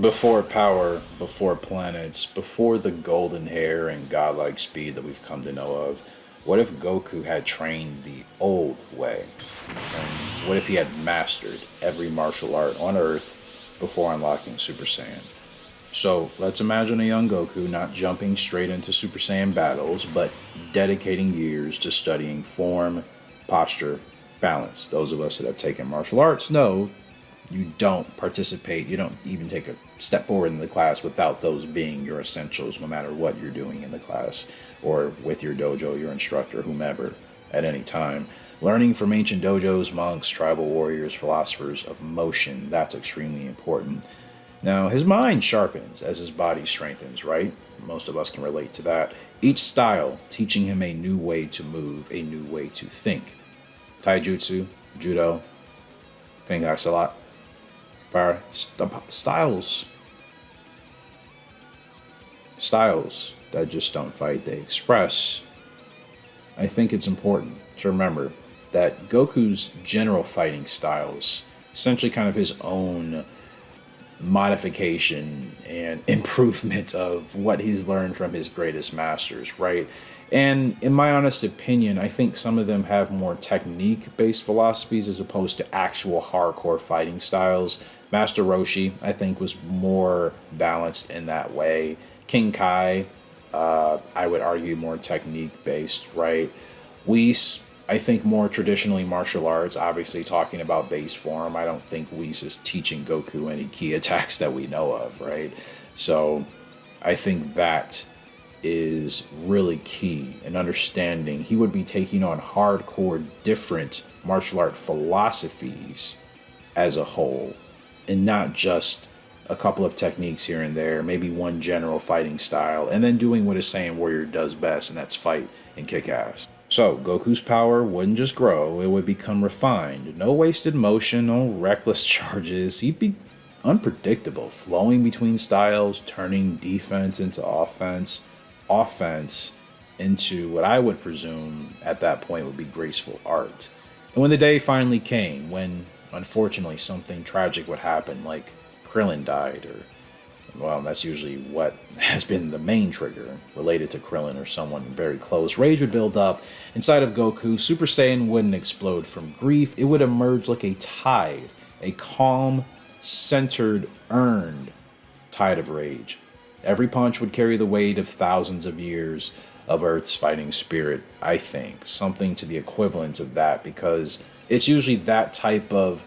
Before power, before planets, before the golden hair and godlike speed that we've come to know of, what if Goku had trained the old way? And what if he had mastered every martial art on Earth before unlocking Super Saiyan? So let's imagine a young Goku not jumping straight into Super Saiyan battles, but dedicating years to studying form, posture, balance. Those of us that have taken martial arts know you don't participate, you don't even take a step forward in the class without those being your essentials, no matter what you're doing in the class or with your dojo, your instructor, whomever, at any time. Learning from ancient dojos, monks, tribal warriors, philosophers of motion, that's extremely important. Now, his mind sharpens as his body strengthens, right? Most of us can relate to that. Each style teaching him a new way to move, a new way to think. Taijutsu, Judo, Pengai a lot. Fire styles. Styles that just don't fight, they express. I think it's important to remember that Goku's general fighting styles, essentially kind of his own modification and improvement of what he's learned from his greatest masters, right? And in my honest opinion, I think some of them have more technique based philosophies as opposed to actual hardcore fighting styles. Master Roshi, I think, was more balanced in that way. King Kai, I would argue, more technique based, right? Whis, I think, more traditionally martial arts, obviously talking about base form. I don't think Whis is teaching Goku any key attacks that we know of, right? So I think that is really key in understanding. He would be taking on hardcore different martial art philosophies as a whole, and not just a couple of techniques here and there, maybe one general fighting style, and then doing what a Saiyan warrior does best, and that's fight and kick ass. So, Goku's power wouldn't just grow, it would become refined. No wasted motion, no reckless charges. He'd be unpredictable, flowing between styles, turning defense into offense, offense into what I would presume at that point would be graceful art. And when the day finally came, when unfortunately something tragic would happen, like Krillin died, or well, that's usually what has been the main trigger related to Krillin or someone very close. Rage would build up inside of Goku. Super Saiyan wouldn't explode from grief. It would emerge like a tide, a calm, centered, earned tide of rage. Every punch would carry the weight of thousands of years of Earth's fighting spirit, I think. Something to the equivalent of that, because it's usually that type of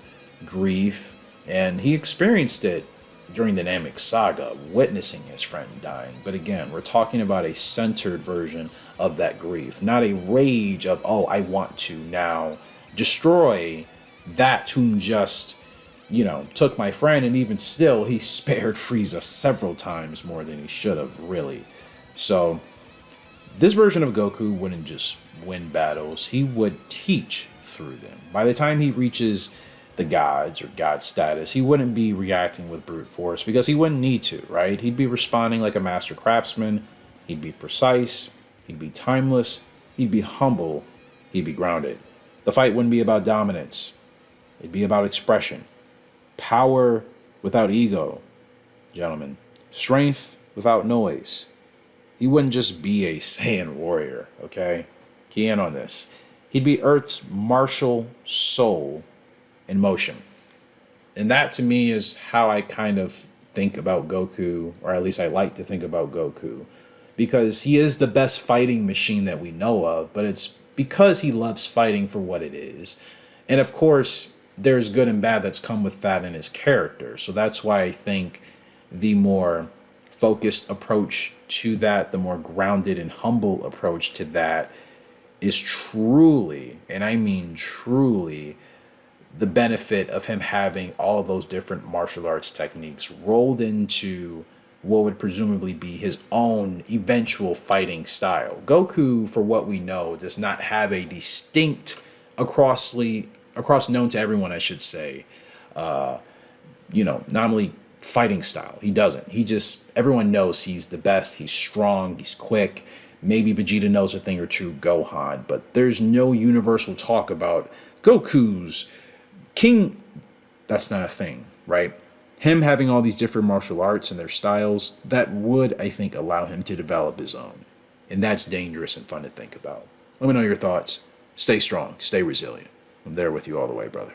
grief, and he experienced it during the Namek saga, witnessing his friend dying. But again, we're talking about a centered version of that grief, not a rage of, oh, I want to now destroy that whom just, took my friend, and even still, he spared Frieza several times more than he should have, really. So, this version of Goku wouldn't just win battles, he would teach through them. By the time he reaches the gods or god status, he wouldn't be reacting with brute force because he wouldn't need to, right? He'd be responding like a master craftsman, he'd be precise, he'd be timeless, he'd be humble, he'd be grounded. The fight wouldn't be about dominance, it'd be about expression. Power without ego, gentlemen. Strength without noise. He wouldn't just be a Saiyan warrior, okay? Key in on this. He'd be Earth's martial soul in motion. And that to me is how I kind of think about Goku, or at least I like to think about Goku, because he is the best fighting machine that we know of, but it's because he loves fighting for what it is. And of course, there's good and bad that's come with that in his character. So that's why I think the more focused approach to that, the more grounded and humble approach to that is truly, and I mean truly, the benefit of him having all of those different martial arts techniques rolled into what would presumably be his own eventual fighting style. Goku, for what we know, does not have a distinct across known to everyone, I should say, nominally fighting style. He doesn't. He just, everyone knows he's the best. He's strong. He's quick. Maybe Vegeta knows a thing or two, Gohan, but there's no universal talk about Goku's king. That's not a thing, right? Him having all these different martial arts and their styles, that would, I think, allow him to develop his own. And that's dangerous and fun to think about. Let me know your thoughts. Stay strong, stay resilient. I'm there with you all the way, brother.